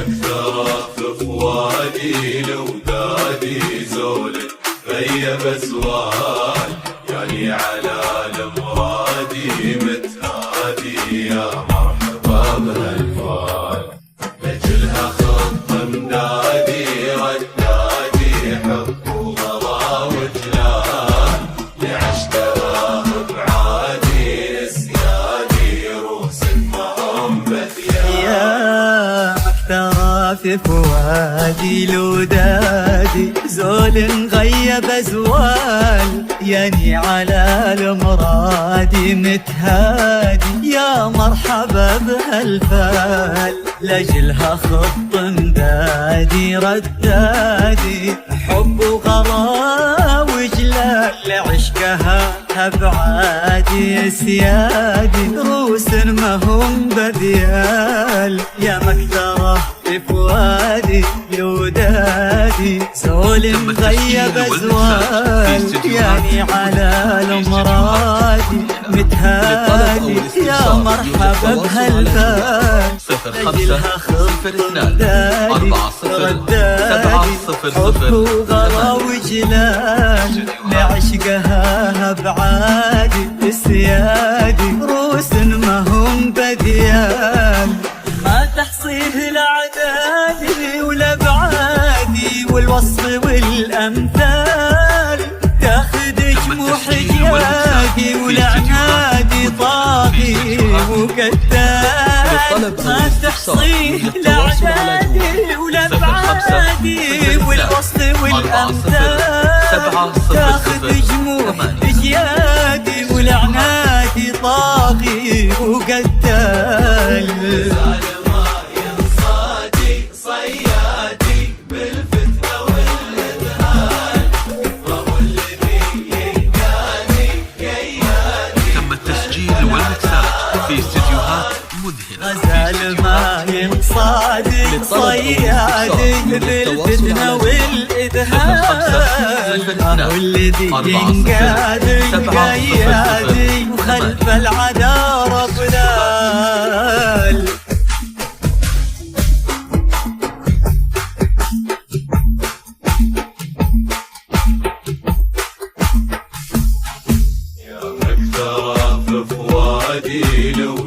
اكترف فؤادي لودادي زول غيب ازوال يعني على المرادي متهادي يا مرحبا بهالفال لجلها خط مدادي ردادي حب وغلا وجلال لعشتها بعادي نسيادي روس المهم بثيان يا مكترف فؤادي لودادي زول غيب ازوال يعني على المرادي متهادي يا مرحبا بهالفال لجلها خط مدادي ردادي حب وغلا وجلال لعشقها بعادي سيادي روس ما هم بذيال يا مكترة في فؤادي لودادي زول مغيب ازوال يعني على المرادي متهادي يا مرحبا بهالفال لجلها خط مدادي ردادي حب وغلا وجلال لعشقها بعادي سيادي روس ما هم بذيال ما تحصيه الأعداد ولا بعادي والوصف والأمثال تاخذ جموح جيادي والعنادي طاغي وقتال ما تحصيه الأعداد ولا بعادي والوصف والأمثال تاخذ جموح جيادي والعنادي طاغي وقتال صيادي بالفتنة والإذهان وهو الذي ينقاني كياني تم التسجيل والمكساج في استديوهات مذهلة غزال ما ينصادي صيادي بالفتنة والإذهان وهو الذي ينقادي قيادي وخلف العدا ربلال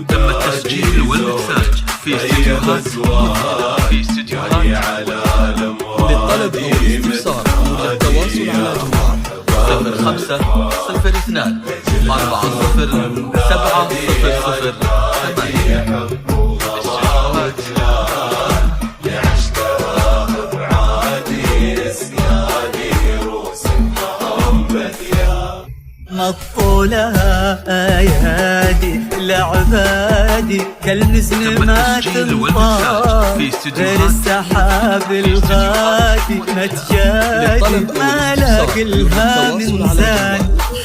تم التسجيل والمكساج في استديوهات للطلب أو الاستفسار يرجى التواصل على جوال 0502 40 700 8. مطولها ايادي لعبادي كالمزن ما تنطال غير السحاب الغادي ما تجادي ما لاقي لها منزال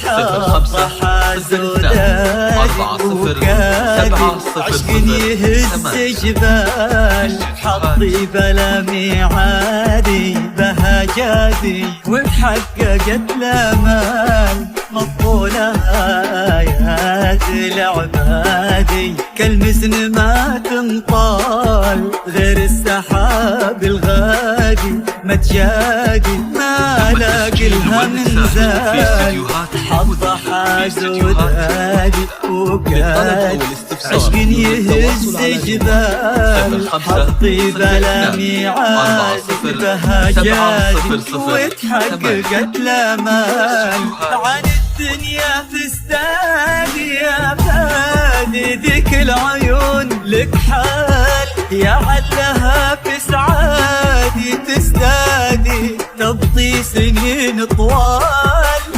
حاطة حازودادي وكادي عشق يهز جبال حطي بلا ميعادي بهجادي وتحققت الامال مطولها يا العبادي كالمزن ما تنطال غير السحاب الغادي ما تجادي ما لاقي لها منزال حظ حازودادي وكادي عشق يهز جبال حطي بلا ميعاد بهجادي وتحققت الامال عن الدنيا تستادي يا فادي ذيك العيون لك حال يا علها في سعادي تستادي تبطي سنين طوال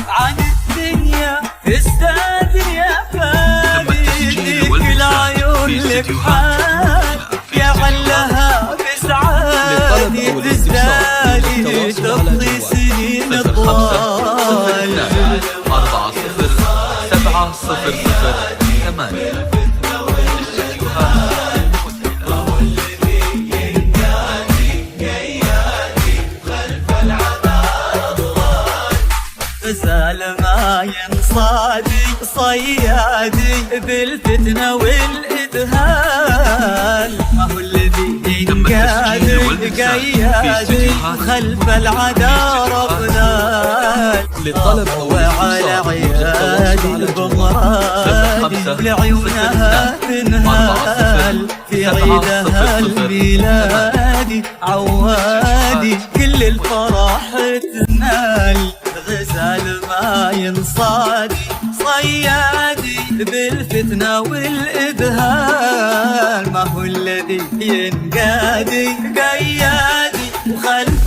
عن الدنيا تستادي يا فادي ذيك العيون لك حال يا علها في سعادي تستادي تبطي سنين طوال 40 700 8. غزال ما ينصادي صيادي بالفتنة والإذهان ما هو الذي ينقادي قيادي وخلف العدا رفنال للطلب أو وعلى عيادي بمرادي لعيونها تنهال في عيدها الميلادي عوادي كل الفرح تنال غزال ما ينصادي صيادي بالفتنة والإذهال ما هو الذي ينقادي قيادي وخلف